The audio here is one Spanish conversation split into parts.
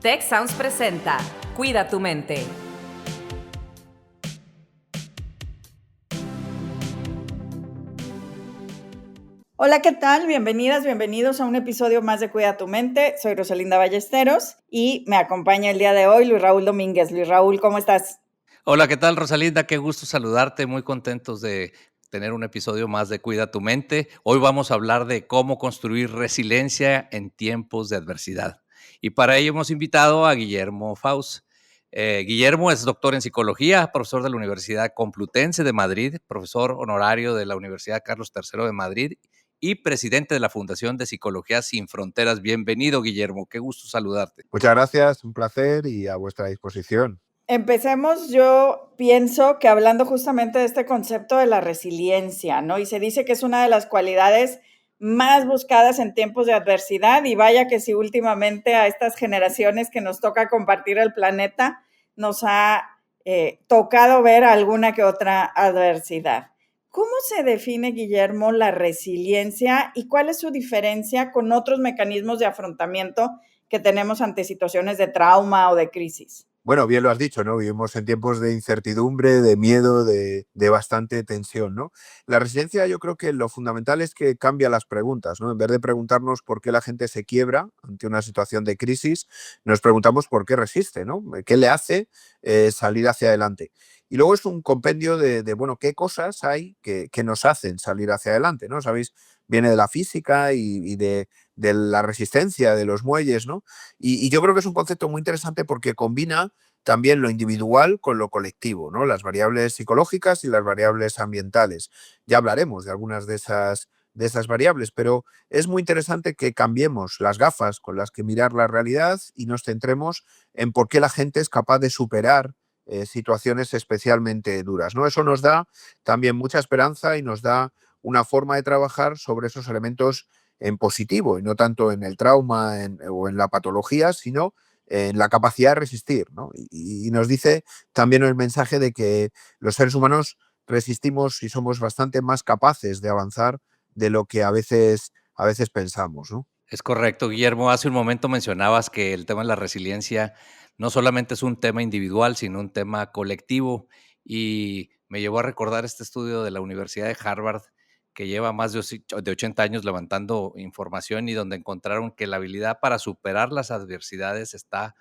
Tech Sounds presenta Cuida tu mente. Hola, ¿qué tal? Bienvenidas, bienvenidos a un episodio más de Cuida tu mente. Soy Rosalinda Ballesteros y me acompaña el día de hoy Luis Raúl Domínguez. Luis Raúl, ¿cómo estás? Hola, ¿qué tal, Rosalinda? Qué gusto saludarte, muy contentos de tener un episodio más de Cuida tu mente. Hoy vamos a hablar de cómo construir resiliencia en tiempos de adversidad. Y para ello hemos invitado a Guillermo Faust. Guillermo es doctor en psicología, profesor de la Universidad Complutense de Madrid, profesor honorario de la Universidad Carlos III de Madrid y presidente de la Fundación de Psicología Sin Fronteras. Bienvenido, Guillermo, qué gusto saludarte. Muchas gracias, un placer y a vuestra disposición. Empecemos, yo pienso que hablando justamente de este concepto de la resiliencia, ¿no? Y se dice que es una de las cualidades más buscadas en tiempos de adversidad y vaya que si últimamente a estas generaciones que nos toca compartir el planeta nos ha tocado ver alguna que otra adversidad. ¿Cómo se define, Guillermo, la resiliencia y cuál es su diferencia con otros mecanismos de afrontamiento que tenemos ante situaciones de trauma o de crisis? Bueno, bien lo has dicho, ¿no? Vivimos en tiempos de incertidumbre, de miedo, de bastante tensión, ¿no? La resiliencia, yo creo que lo fundamental es que cambia las preguntas, ¿no? En vez de preguntarnos por qué la gente se quiebra ante una situación de crisis, nos preguntamos por qué resiste, ¿no? ¿Qué le hace salir hacia adelante? Y luego es un compendio bueno, qué cosas hay que nos hacen salir hacia adelante, ¿no? Sabéis, viene de la física y de la resistencia de los muelles, ¿no? Y yo creo que es un concepto muy interesante porque combina también lo individual con lo colectivo, ¿no? Las variables psicológicas y las variables ambientales. Ya hablaremos de algunas de esas variables, pero es muy interesante que cambiemos las gafas con las que mirar la realidad y nos centremos en por qué la gente es capaz de superar situaciones especialmente duras, ¿no? Eso nos da también mucha esperanza y nos da una forma de trabajar sobre esos elementos en positivo y no tanto en el trauma o en la patología, sino en la capacidad de resistir, ¿no? Y nos dice también el mensaje de que los seres humanos resistimos y somos bastante más capaces de avanzar de lo que a veces pensamos, ¿no? Es correcto, Guillermo. Hace un momento mencionabas que el tema de la resiliencia no solamente es un tema individual, sino un tema colectivo. Y me llevó a recordar este estudio de la Universidad de Harvard, que lleva más de 80 años levantando información y donde encontraron que la habilidad para superar las adversidades está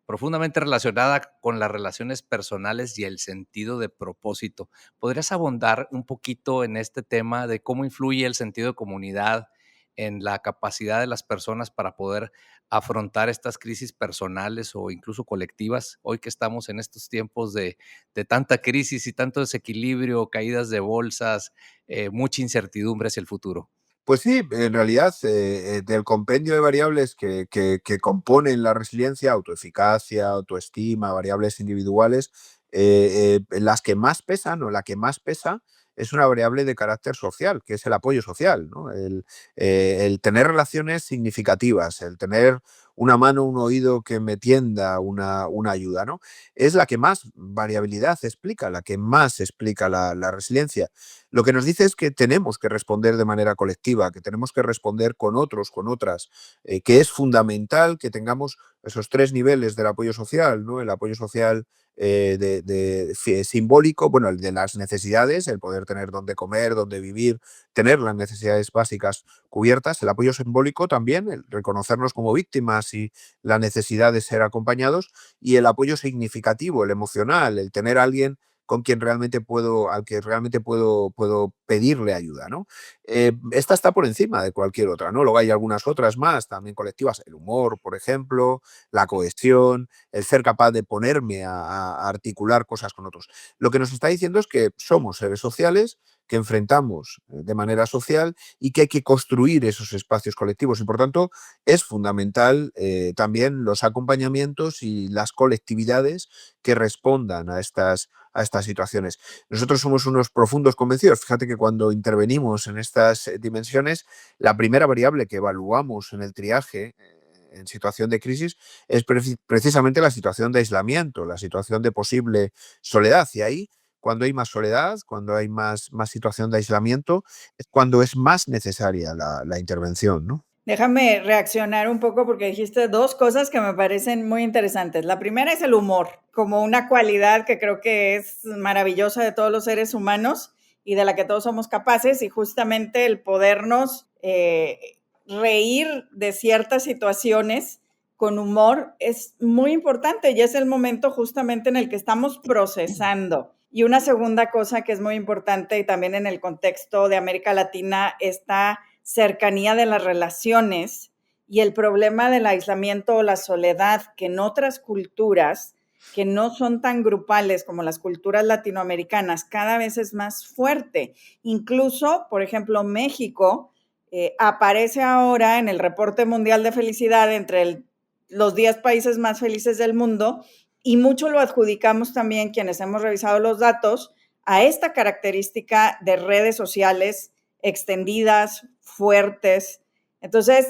profundamente relacionada con las relaciones personales y el sentido de propósito. ¿Podrías abundar un poquito en este tema de cómo influye el sentido de comunidad en la capacidad de las personas para poder afrontar estas crisis personales o incluso colectivas, hoy que estamos en estos tiempos de tanta crisis y tanto desequilibrio, caídas de bolsas, mucha incertidumbre hacia el futuro? Pues sí, en realidad, del compendio de variables que componen la resiliencia, autoeficacia, autoestima, variables individuales, las que más pesan o la que más pesa es una variable de carácter social, que es el apoyo social, ¿no? El tener relaciones significativas, el tener una mano, un oído que me tienda una ayuda, ¿no? Es la que más variabilidad explica, la que más explica la resiliencia. Lo que nos dice es que tenemos que responder de manera colectiva, que tenemos que responder con otros, con otras, que es fundamental que tengamos esos tres niveles del apoyo social, ¿no? El apoyo social simbólico, bueno, el de las necesidades, el poder tener dónde comer, dónde vivir, tener las necesidades básicas cubiertas, el apoyo simbólico también, el reconocernos como víctimas y la necesidad de ser acompañados, y el apoyo significativo, el emocional, el tener a alguien con quien realmente al que realmente puedo pedirle ayuda, ¿no? Esta está por encima de cualquier otra, ¿no? Luego hay algunas otras más, también colectivas, el humor, por ejemplo, la cohesión, el ser capaz de ponerme a articular cosas con otros. Lo que nos está diciendo es que somos seres sociales, que enfrentamos de manera social y que hay que construir esos espacios colectivos y, por tanto, es fundamental también los acompañamientos y las colectividades que respondan a estas situaciones. Nosotros somos unos profundos convencidos. Fíjate que cuando intervenimos en estas dimensiones, la primera variable que evaluamos en el triaje en situación de crisis es precisamente la situación de aislamiento, la situación de posible soledad. Y ahí, cuando hay más soledad, cuando hay más situación de aislamiento, es cuando es más necesaria la intervención, ¿no? Déjame reaccionar un poco porque dijiste dos cosas que me parecen muy interesantes. La primera es el humor, como una cualidad que creo que es maravillosa de todos los seres humanos y de la que todos somos capaces, y justamente el podernos reír de ciertas situaciones con humor es muy importante, y es el momento justamente en el que estamos procesando. Y una segunda cosa que es muy importante, y también en el contexto de América Latina, esta cercanía de las relaciones y el problema del aislamiento o la soledad, que en otras culturas que no son tan grupales como las culturas latinoamericanas, cada vez es más fuerte. Incluso, por ejemplo, México aparece ahora en el reporte mundial de felicidad entre los 10 países más felices del mundo, y mucho lo adjudicamos también quienes hemos revisado los datos a esta característica de redes sociales extendidas, fuertes. Entonces,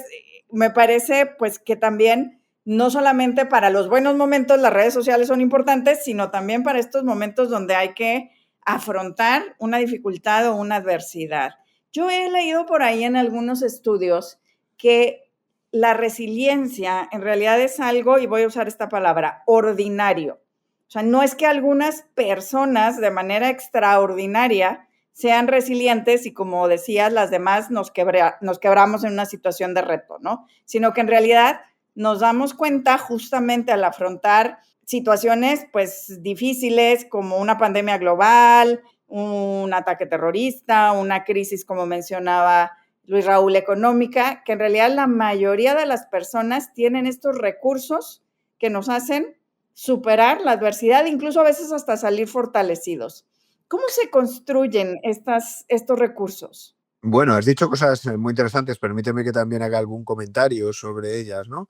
me parece pues que también no solamente para los buenos momentos las redes sociales son importantes, sino también para estos momentos donde hay que afrontar una dificultad o una adversidad. Yo he leído por ahí en algunos estudios que la resiliencia en realidad es algo, y voy a usar esta palabra, ordinario. O sea, no es que algunas personas de manera extraordinaria sean resilientes y, como decías, las demás nos quebramos en una situación de reto, ¿no? Sino que en realidad nos damos cuenta justamente al afrontar situaciones pues difíciles como una pandemia global, un ataque terrorista, una crisis, como mencionaba Luis Raúl, económica, que en realidad la mayoría de las personas tienen estos recursos que nos hacen superar la adversidad, incluso a veces hasta salir fortalecidos. ¿Cómo se construyen estos recursos? Bueno, has dicho cosas muy interesantes, permíteme que también haga algún comentario sobre ellas, ¿no?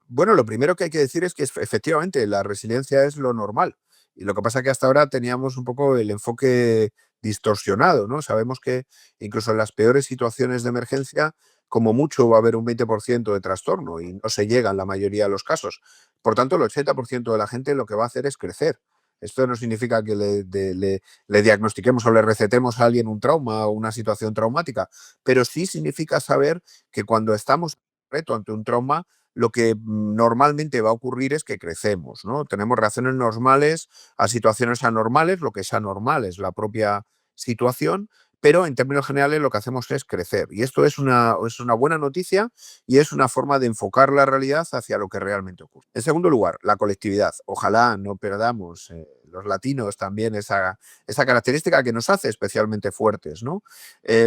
Bueno, lo primero que hay que decir es que efectivamente la resiliencia es lo normal, y lo que pasa es que hasta ahora teníamos un poco el enfoque distorsionado, ¿no? Sabemos que incluso en las peores situaciones de emergencia, como mucho va a haber un 20% de trastorno y no se llega en la mayoría de los casos. Por tanto, el 80% de la gente lo que va a hacer es crecer. Esto no significa que le diagnostiquemos o le recetemos a alguien un trauma o una situación traumática, pero sí significa saber que cuando estamos ante un trauma, lo que normalmente va a ocurrir es que crecemos, ¿no? Tenemos reacciones normales a situaciones anormales, lo que es anormal es la propia situación, pero en términos generales lo que hacemos es crecer. Y esto es una buena noticia y es una forma de enfocar la realidad hacia lo que realmente ocurre. En segundo lugar, la colectividad. Ojalá no perdamos los latinos también esa característica que nos hace especialmente fuertes, ¿no?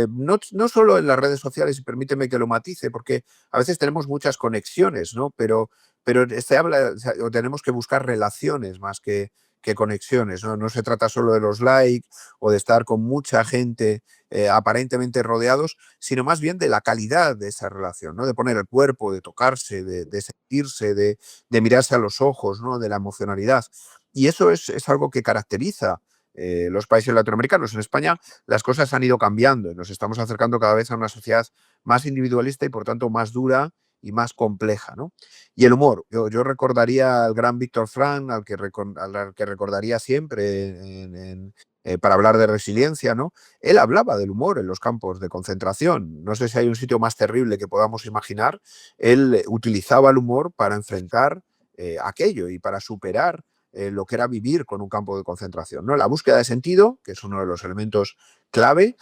No solo en las redes sociales, y permíteme que lo matice, porque a veces tenemos muchas conexiones, ¿no? Pero se habla, o sea, o tenemos que buscar relaciones más que conexiones, ¿no? No se trata solo de los likes o de estar con mucha gente aparentemente rodeados, sino más bien de la calidad de esa relación, ¿no? De poner el cuerpo, de tocarse, de sentirse, de mirarse a los ojos, ¿no? De la emocionalidad. Y eso es algo que caracteriza los países latinoamericanos. En España las cosas han ido cambiando y nos estamos acercando cada vez a una sociedad más individualista y por tanto más dura y más compleja, ¿no? Y el humor. Yo recordaría al gran Víctor Frank, al que recordaría siempre para hablar de resiliencia, ¿no? Él hablaba del humor en los campos de concentración. No sé si hay un sitio más terrible que podamos imaginar. Él utilizaba el humor para enfrentar aquello y para superar lo que era vivir con un campo de concentración, ¿no? La búsqueda de sentido, que es uno de los elementos clave,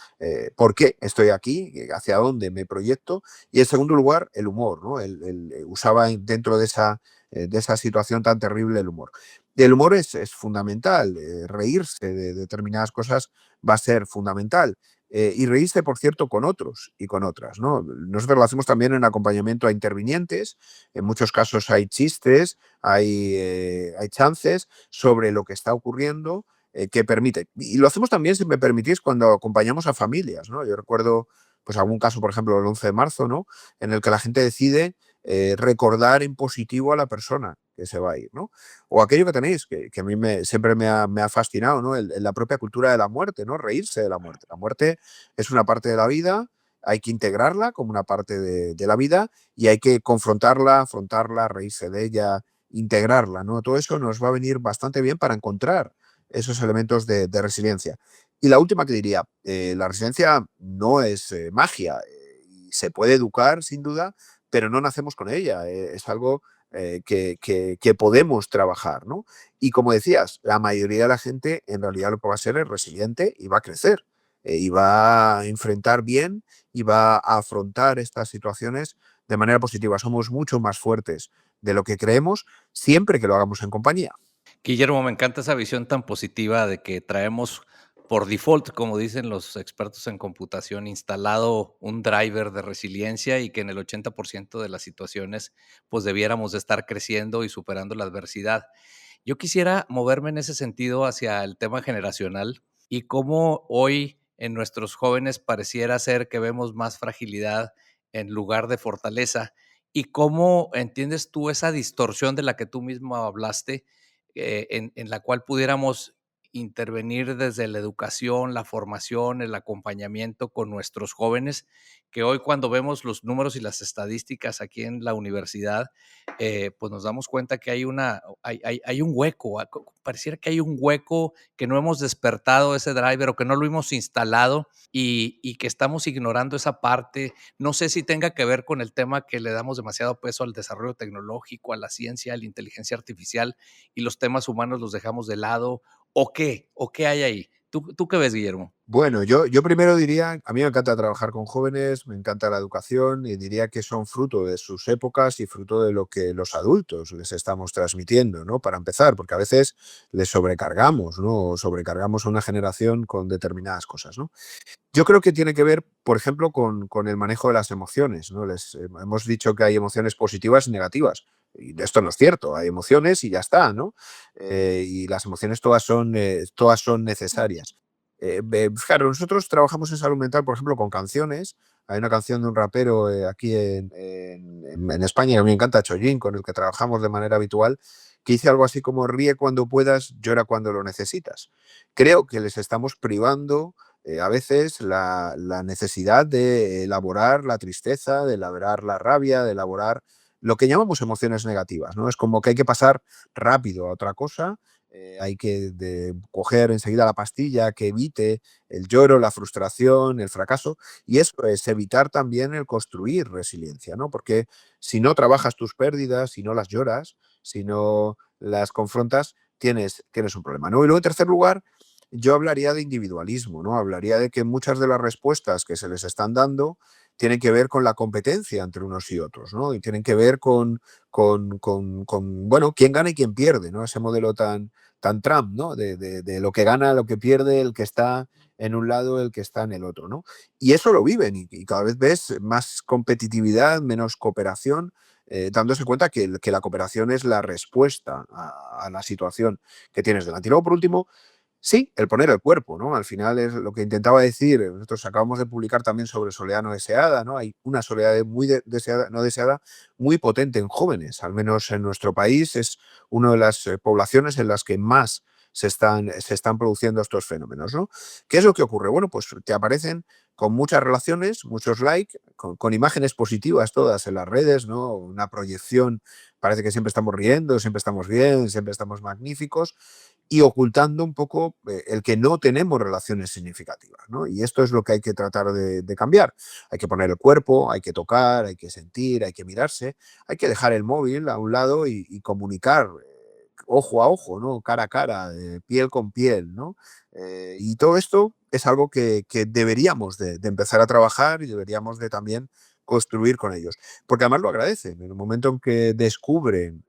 por qué estoy aquí, hacia dónde me proyecto, y en segundo lugar, el humor, ¿no? Él usaba dentro de esa situación tan terrible el humor. Y el humor es fundamental, reírse de determinadas cosas va a ser fundamental. Y reírse, por cierto, con otros y con otras, ¿no? Nosotros lo hacemos también en acompañamiento a intervinientes, en muchos casos hay chistes, hay chances sobre lo que está ocurriendo que permite. Y lo hacemos también, si me permitís, cuando acompañamos a familias, ¿no? Yo recuerdo pues algún caso, por ejemplo, el 11 de marzo, ¿no? En el que la gente decide recordar en positivo a la persona que se va a ir, ¿no? O aquello que tenéis, que a mí siempre me ha fascinado, ¿no? La propia cultura de la muerte, ¿no? Reírse de la muerte. La muerte es una parte de la vida, hay que integrarla como una parte de la vida y hay que confrontarla, afrontarla, reírse de ella, integrarla, ¿no? Todo eso nos va a venir bastante bien para encontrar esos elementos de resiliencia. Y la última que diría, la resiliencia no es magia, y se puede educar sin duda, pero no nacemos con ella. Es algo que podemos trabajar, ¿no? Y como decías, la mayoría de la gente en realidad lo que va a ser es resiliente y va a crecer, y va a enfrentar bien y va a afrontar estas situaciones de manera positiva. Somos mucho más fuertes de lo que creemos siempre que lo hagamos en compañía. Guillermo, me encanta esa visión tan positiva de que traemos por default, como dicen los expertos en computación, instalado un driver de resiliencia y que en el 80% de las situaciones pues debiéramos de estar creciendo y superando la adversidad. Yo quisiera moverme en ese sentido hacia el tema generacional y cómo hoy en nuestros jóvenes pareciera ser que vemos más fragilidad en lugar de fortaleza y cómo entiendes tú esa distorsión de la que tú mismo hablaste, en la cual pudiéramos intervenir desde la educación, la formación, el acompañamiento con nuestros jóvenes, que hoy cuando vemos los números y las estadísticas aquí en la universidad, pues nos damos cuenta que hay un hueco, pareciera que hay un hueco que no hemos despertado ese driver o que no lo hemos instalado y que estamos ignorando esa parte. No sé si tenga que ver con el tema que le damos demasiado peso al desarrollo tecnológico, a la ciencia, a la inteligencia artificial y los temas humanos los dejamos de lado o qué hay ahí. ¿Tú qué ves, Guillermo? Bueno, yo primero diría, a mí me encanta trabajar con jóvenes, me encanta la educación y diría que son fruto de sus épocas y fruto de lo que los adultos les estamos transmitiendo, ¿no? Para empezar, porque a veces les sobrecargamos, ¿no? O sobrecargamos a una generación con determinadas cosas, ¿no? Yo creo que tiene que ver, por ejemplo, con el manejo de las emociones, ¿no? Hemos dicho que hay emociones positivas y negativas. Y esto no es cierto, hay emociones y ya está, ¿no? Y las emociones todas son necesarias. Claro, nosotros trabajamos en salud mental, por ejemplo, con canciones. Hay una canción de un rapero aquí en España que a mí me encanta, Chollín, con el que trabajamos de manera habitual, que dice algo así como ríe cuando puedas, llora cuando lo necesitas. Creo que les estamos privando a veces la necesidad de elaborar la tristeza, de elaborar la rabia, de elaborar lo que llamamos emociones negativas, ¿no? Es como que hay que pasar rápido a otra cosa, hay que coger enseguida la pastilla que evite el lloro, la frustración, el fracaso, y eso es evitar también el construir resiliencia, ¿no? Porque si no trabajas tus pérdidas, si no las lloras, si no las confrontas, tienes un problema, ¿no? Y luego, en tercer lugar, yo hablaría de individualismo, ¿no? Hablaría de que muchas de las respuestas que se les están dando tienen que ver con la competencia entre unos y otros, ¿no? Y tienen que ver bueno, quién gana y quién pierde, ¿no? Ese modelo tan Trump, ¿no? De lo que gana, lo que pierde, el que está en un lado, el que está en el otro, ¿no? Y eso lo viven y cada vez ves más competitividad, menos cooperación, dándose cuenta que la cooperación es la respuesta a la situación que tienes delante. Y luego, por último, sí, el poner el cuerpo, ¿no? Al final es lo que intentaba decir. Nosotros acabamos de publicar también sobre soledad no deseada, ¿no? Hay una soledad deseada, no deseada muy potente en jóvenes, al menos en nuestro país es una de las poblaciones en las que más se están produciendo estos fenómenos, ¿no? ¿Qué es lo que ocurre? Bueno, pues te aparecen con muchas relaciones, muchos likes, con imágenes positivas todas en las redes, ¿no? Una proyección, parece que siempre estamos riendo, siempre estamos bien, siempre estamos magníficos, y ocultando un poco el que no tenemos relaciones significativas, ¿no? Y esto es lo que hay que tratar de cambiar. Hay que poner el cuerpo, hay que tocar, hay que sentir, hay que mirarse, hay que dejar el móvil a un lado y comunicar ojo a ojo, ¿no? Cara a cara, piel con piel, ¿no? Y todo esto es algo que deberíamos de empezar a trabajar y deberíamos de también construir con ellos. Porque además lo agradecen. En el momento en que descubren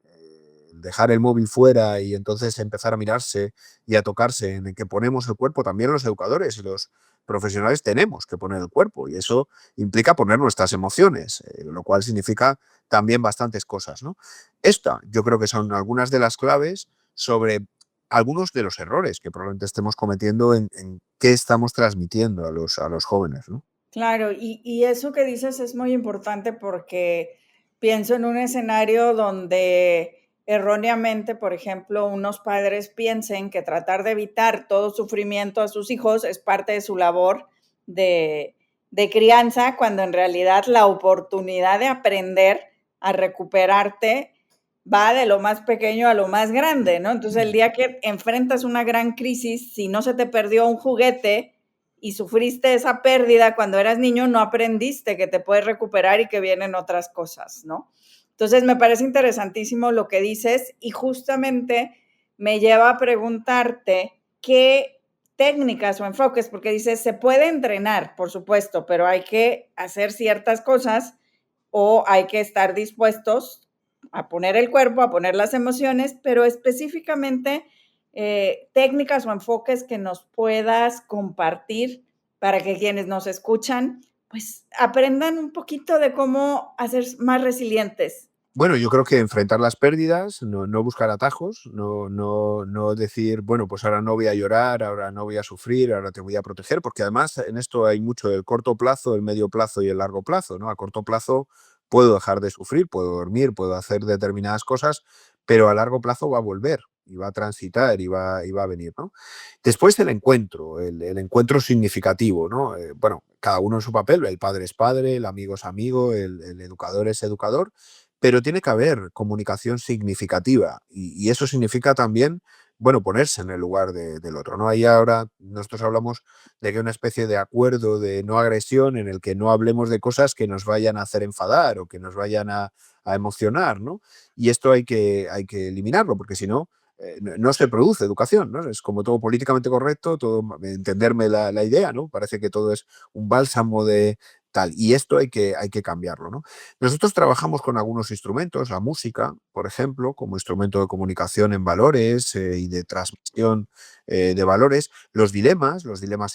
dejar el móvil fuera y entonces empezar a mirarse y a tocarse, en el que ponemos el cuerpo, también los educadores y los profesionales tenemos que poner el cuerpo y eso implica poner nuestras emociones, lo cual significa también bastantes cosas, ¿no? Esta yo creo que son algunas de las claves sobre algunos de los errores que probablemente estemos cometiendo en qué estamos transmitiendo a los jóvenes, ¿no? Claro, y eso que dices es muy importante porque pienso en un escenario donde erróneamente, por ejemplo, unos padres piensen que tratar de evitar todo sufrimiento a sus hijos es parte de su labor de, de crianza, cuando en realidad la oportunidad de aprender a recuperarte va de lo más pequeño a lo más grande, ¿no? Entonces, el día que enfrentas una gran crisis, si no se te perdió un juguete y sufriste esa pérdida cuando eras niño, no aprendiste que te puedes recuperar y que vienen otras cosas, ¿no? Entonces, me parece interesantísimo lo que dices y justamente me lleva a preguntarte qué técnicas o enfoques, porque dices, se puede entrenar, por supuesto, pero hay que hacer ciertas cosas o hay que estar dispuestos a poner el cuerpo, a poner las emociones, pero específicamente técnicas o enfoques que nos puedas compartir para que quienes nos escuchan pues aprendan un poquito de cómo hacer más resilientes. Bueno, yo creo que enfrentar las pérdidas, no buscar atajos, no decir, bueno, pues ahora no voy a llorar, ahora no voy a sufrir, ahora te voy a proteger, porque además en esto hay mucho el corto plazo, el medio plazo y el largo plazo, ¿no? A corto plazo puedo dejar de sufrir, puedo dormir, puedo hacer determinadas cosas, pero a largo plazo va a volver y va a transitar y va a venir, ¿no? Después el encuentro significativo, ¿no? Bueno, cada uno en su papel, el padre es padre, el amigo es amigo, el educador es educador, pero tiene que haber comunicación significativa y eso significa también, bueno, ponerse en el lugar del otro, ¿no? Ahí ahora nosotros hablamos de que hay una especie de acuerdo de no agresión en el que no hablemos de cosas que nos vayan a hacer enfadar o que nos vayan a emocionar, ¿no? Y esto hay que eliminarlo, porque si no, no se produce educación, ¿no? Es como todo políticamente correcto, todo, entenderme la idea, ¿no? Parece que todo es un bálsamo de tal, y esto hay que cambiarlo, ¿no? Nosotros trabajamos con algunos instrumentos, la música, por ejemplo, como instrumento de comunicación en valores y de transmisión de valores, los dilemas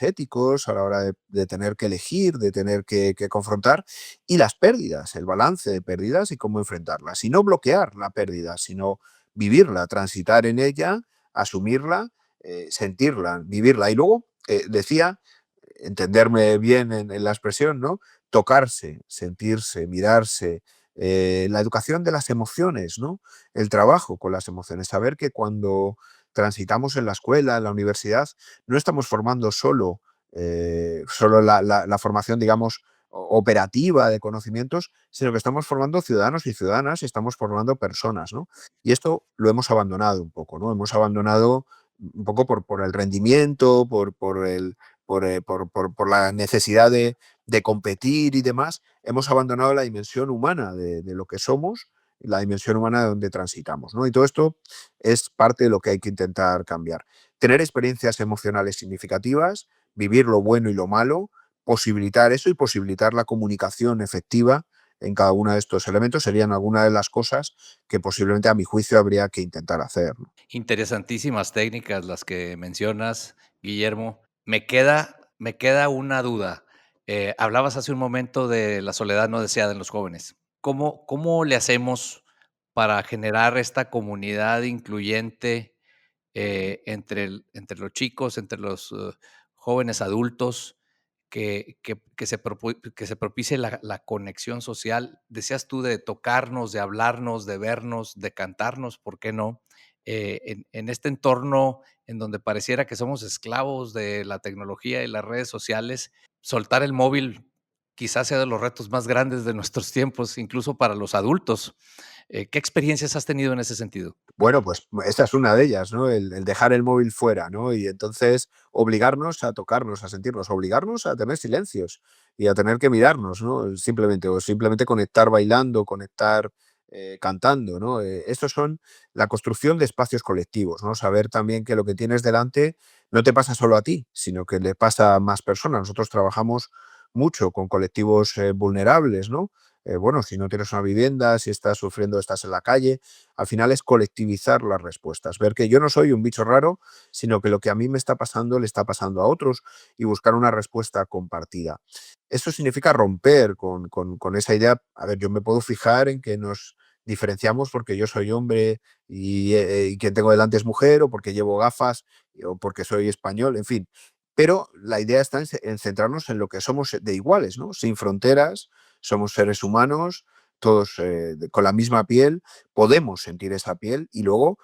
éticos a la hora de tener que elegir, de tener que confrontar, y las pérdidas, el balance de pérdidas y cómo enfrentarlas. Y no bloquear la pérdida, sino vivirla, transitar en ella, asumirla, sentirla, vivirla. Y luego, decía, entenderme bien en la expresión, ¿no? Tocarse, sentirse, mirarse, la educación de las emociones, ¿no? El trabajo con las emociones, saber que cuando transitamos en la escuela, en la universidad, no estamos formando solo la formación, digamos, operativa de conocimientos, sino que estamos formando ciudadanos y ciudadanas y estamos formando personas, ¿no? Y esto lo hemos abandonado un poco, ¿no? Hemos abandonado un poco por el rendimiento, por la necesidad de competir y demás, hemos abandonado la dimensión humana de lo que somos, la dimensión humana de donde transitamos, ¿no? Y todo esto es parte de lo que hay que intentar cambiar. Tener experiencias emocionales significativas, vivir lo bueno y lo malo, posibilitar eso y posibilitar la comunicación efectiva en cada uno de estos elementos serían algunas de las cosas que posiblemente a mi juicio habría que intentar hacer, ¿no? Interesantísimas técnicas las que mencionas, Guillermo. Me queda una duda. Hablabas hace un momento de la soledad no deseada en los jóvenes. ¿Cómo le hacemos para generar esta comunidad incluyente entre los chicos, entre los jóvenes adultos, que se propicie la conexión social? Decías tú de tocarnos, de hablarnos, de vernos, de cantarnos, ¿por qué no? En este entorno en donde pareciera que somos esclavos de la tecnología y las redes sociales, soltar el móvil quizás sea de los retos más grandes de nuestros tiempos, incluso para los adultos. ¿Qué experiencias has tenido en ese sentido? Bueno, pues esta es una de ellas, ¿no? El dejar el móvil fuera, ¿no? Y entonces obligarnos a tocarnos, a sentirnos, obligarnos a tener silencios y a tener que mirarnos, ¿no? Simplemente, o simplemente conectar bailando, conectar cantando, ¿no? Estos son la construcción de espacios colectivos, ¿no? Saber también que lo que tienes delante no te pasa solo a ti, sino que le pasa a más personas. Nosotros trabajamos mucho con colectivos vulnerables, ¿no? Bueno, si no tienes una vivienda, si estás sufriendo, estás en la calle, al final es colectivizar las respuestas, ver que yo no soy un bicho raro, sino que lo que a mí me está pasando le está pasando a otros y buscar una respuesta compartida. Eso significa romper con esa idea. A ver, yo me puedo fijar en que nos diferenciamos porque yo soy hombre y quien tengo delante es mujer, o porque llevo gafas, o porque soy español, en fin. Pero la idea está en centrarnos en lo que somos de iguales, ¿no? Sin fronteras, somos seres humanos, todos con la misma piel, podemos sentir esa piel y luego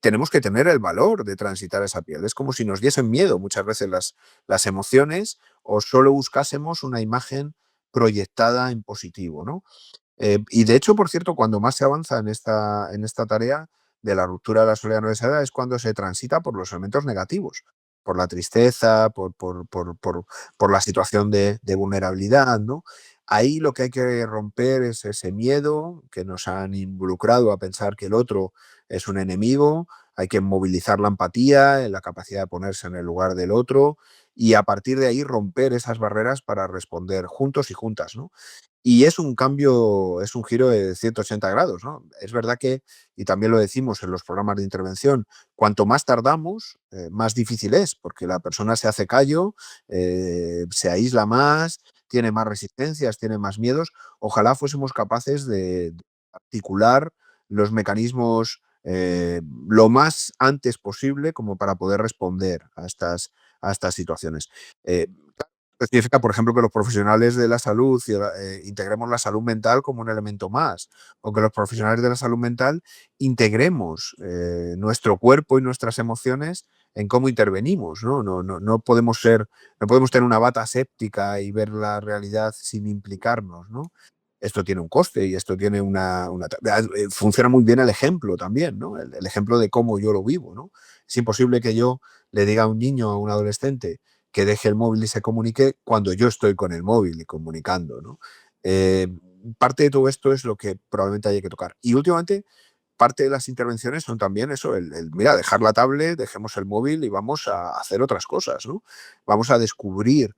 tenemos que tener el valor de transitar esa piel. Es como si nos diesen miedo muchas veces las emociones o solo buscásemos una imagen proyectada en positivo, ¿no? Y de hecho, por cierto, cuando más se avanza en esta tarea de la ruptura de la soledad no deseada es cuando se transita por los elementos negativos. por la tristeza, por la situación de vulnerabilidad, ¿no? Ahí lo que hay que romper es ese miedo que nos han involucrado a pensar que el otro es un enemigo. Hay que movilizar la empatía, la capacidad de ponerse en el lugar del otro y a partir de ahí romper esas barreras para responder juntos y juntas, ¿no? Y es un cambio, es un giro de 180 grados, ¿no? Es verdad que, y también lo decimos en los programas de intervención, cuanto más tardamos, más difícil es, porque la persona se hace callo, se aísla más, tiene más resistencias, tiene más miedos. Ojalá fuésemos capaces de articular los mecanismos lo más antes posible como para poder responder a estas situaciones. Eh, significa, por ejemplo, que los profesionales de la salud integremos la salud mental como un elemento más, o que los profesionales de la salud mental integremos nuestro cuerpo y nuestras emociones en cómo intervenimos, ¿no? No podemos no podemos tener una bata séptica y ver la realidad sin implicarnos, ¿no? Esto tiene un coste y esto tiene funciona muy bien el ejemplo también, ¿no? El ejemplo de cómo yo lo vivo, ¿no? Es imposible que yo le diga a un niño o a un adolescente que deje el móvil y se comunique cuando yo estoy con el móvil y comunicando, ¿no? Eh, parte de todo esto es lo que probablemente haya que tocar. Y últimamente, parte de las intervenciones son también eso, mira, dejar la tablet, dejemos el móvil y vamos a hacer otras cosas, ¿no? Vamos a descubrir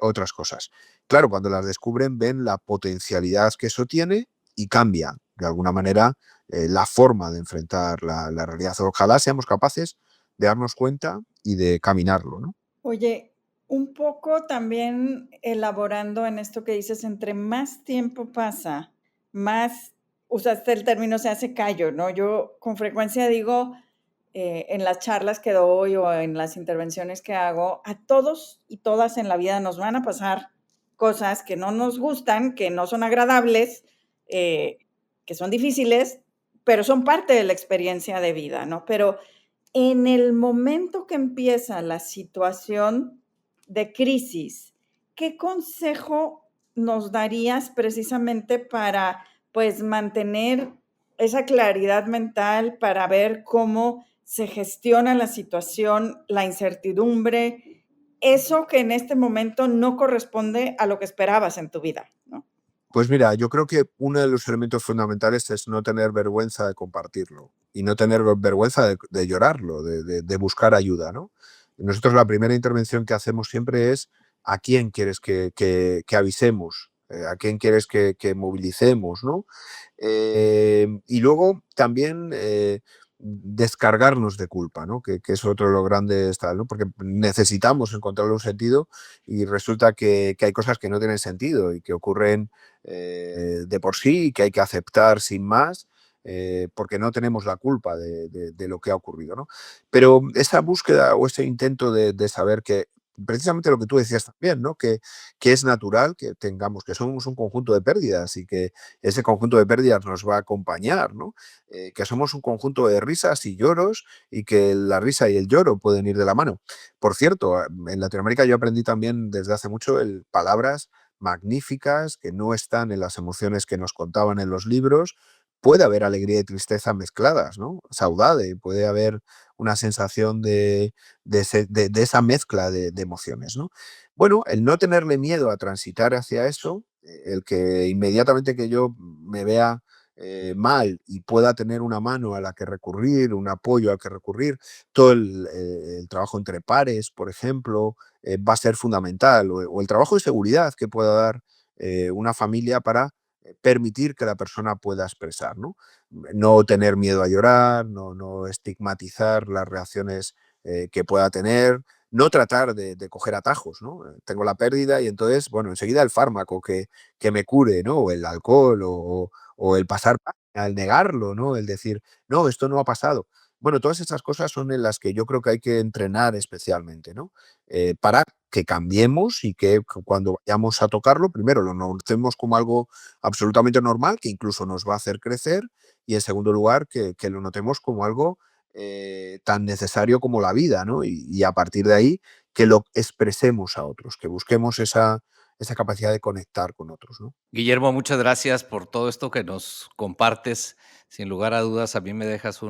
otras cosas. Claro, cuando las descubren ven la potencialidad que eso tiene y cambia, de alguna manera, la forma de enfrentar la realidad. Ojalá seamos capaces de darnos cuenta y de caminarlo, ¿no? Oye, un poco también elaborando en esto que dices, entre más tiempo pasa, más, usaste el término se hace callo, ¿no? Yo con frecuencia digo en las charlas que doy o en las intervenciones que hago, a todos y todas en la vida nos van a pasar cosas que no nos gustan, que no son agradables, eh, que son difíciles, pero son parte de la experiencia de vida, ¿no? Pero en el momento que empieza la situación de crisis, ¿qué consejo nos darías precisamente para, pues, mantener esa claridad mental, para ver cómo se gestiona la situación, la incertidumbre, eso que en este momento no corresponde a lo que esperabas en tu vida, ¿no? Pues mira, yo creo que uno de los elementos fundamentales es no tener vergüenza de compartirlo y no tener vergüenza de llorarlo, de buscar ayuda, ¿no? Nosotros la primera intervención que hacemos siempre es a quién quieres que avisemos, a quién quieres que movilicemos, ¿no? Y luego también descargarnos de culpa, ¿no? Que es otro de los grandes tal, ¿no? Porque necesitamos encontrarle un sentido y resulta que hay cosas que no tienen sentido y que ocurren de por sí y que hay que aceptar sin más. Porque no tenemos la culpa de lo que ha ocurrido, ¿no? Pero esa búsqueda o ese intento de saber que precisamente lo que tú decías también, ¿no? Que es natural que tengamos, que somos un conjunto de pérdidas y que ese conjunto de pérdidas nos va a acompañar, ¿no? Que somos un conjunto de risas y lloros y que la risa y el lloro pueden ir de la mano. Por cierto, en Latinoamérica yo aprendí también desde hace mucho palabras magníficas que no están en las emociones que nos contaban en los libros. Puede haber alegría y tristeza mezcladas, ¿no? Saudade, puede haber una sensación de esa mezcla de emociones, ¿no? Bueno, el no tenerle miedo a transitar hacia eso, el que inmediatamente que yo me vea mal y pueda tener una mano a la que recurrir, un apoyo al que recurrir, todo el trabajo entre pares, por ejemplo, va a ser fundamental, o el trabajo de seguridad que pueda dar una familia para permitir que la persona pueda expresar, ¿no? No tener miedo a llorar, no estigmatizar las reacciones que pueda tener, no tratar de coger atajos, ¿no? Tengo la pérdida y entonces, bueno, enseguida el fármaco que me cure, ¿no? O el alcohol o el pasar página, el negarlo, ¿no? El decir, no, esto no ha pasado. Bueno, todas esas cosas son en las que yo creo que hay que entrenar especialmente, ¿no? Para que cambiemos y que cuando vayamos a tocarlo, primero lo notemos como algo absolutamente normal, que incluso nos va a hacer crecer, y en segundo lugar, que lo notemos como algo tan necesario como la vida, ¿no? Y a partir de ahí, que lo expresemos a otros, que busquemos esa capacidad de conectar con otros, ¿no? Guillermo, muchas gracias por todo esto que nos compartes. Sin lugar a dudas, a mí me dejas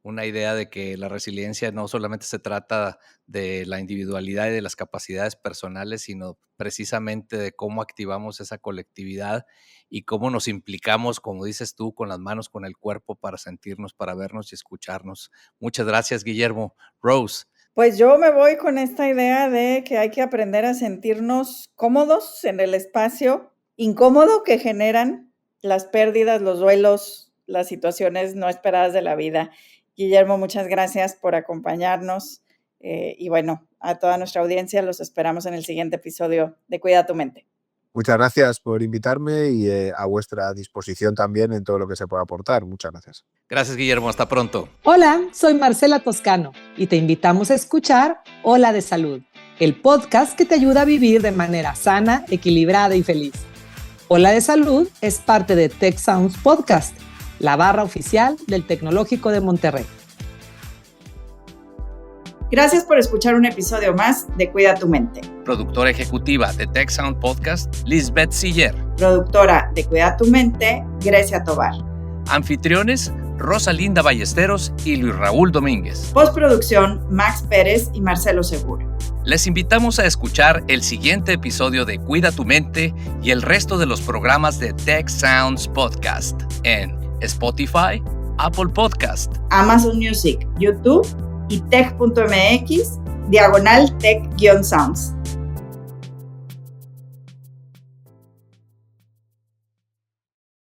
una idea de que la resiliencia no solamente se trata de la individualidad y de las capacidades personales, sino precisamente de cómo activamos esa colectividad y cómo nos implicamos, como dices tú, con las manos, con el cuerpo, para sentirnos, para vernos y escucharnos. Muchas gracias, Guillermo. Rose. Pues yo me voy con esta idea de que hay que aprender a sentirnos cómodos en el espacio incómodo que generan las pérdidas, los duelos, las situaciones no esperadas de la vida. Guillermo, muchas gracias por acompañarnos y bueno, a toda nuestra audiencia los esperamos en el siguiente episodio de Cuida tu Mente. Muchas gracias por invitarme y a vuestra disposición también en todo lo que se pueda aportar. Muchas gracias. Gracias, Guillermo. Hasta pronto. Hola, soy Marcela Toscano y te invitamos a escuchar Hola de Salud, el podcast que te ayuda a vivir de manera sana, equilibrada y feliz. Hola de Salud es parte de Tech Sounds Podcast, la barra oficial del Tecnológico de Monterrey. Gracias por escuchar un episodio más de Cuida tu Mente. Productora ejecutiva de Tech Sound Podcast, Lisbeth Siller. Productora de Cuida tu Mente, Grecia Tobar. Anfitriones, Rosalinda Ballesteros y Luis Raúl Domínguez. Postproducción, Max Pérez y Marcelo Seguro. Les invitamos a escuchar el siguiente episodio de Cuida tu Mente y el resto de los programas de Tech Sounds Podcast en Spotify, Apple Podcast, Amazon Music, YouTube y tech.mx/tech-sounds.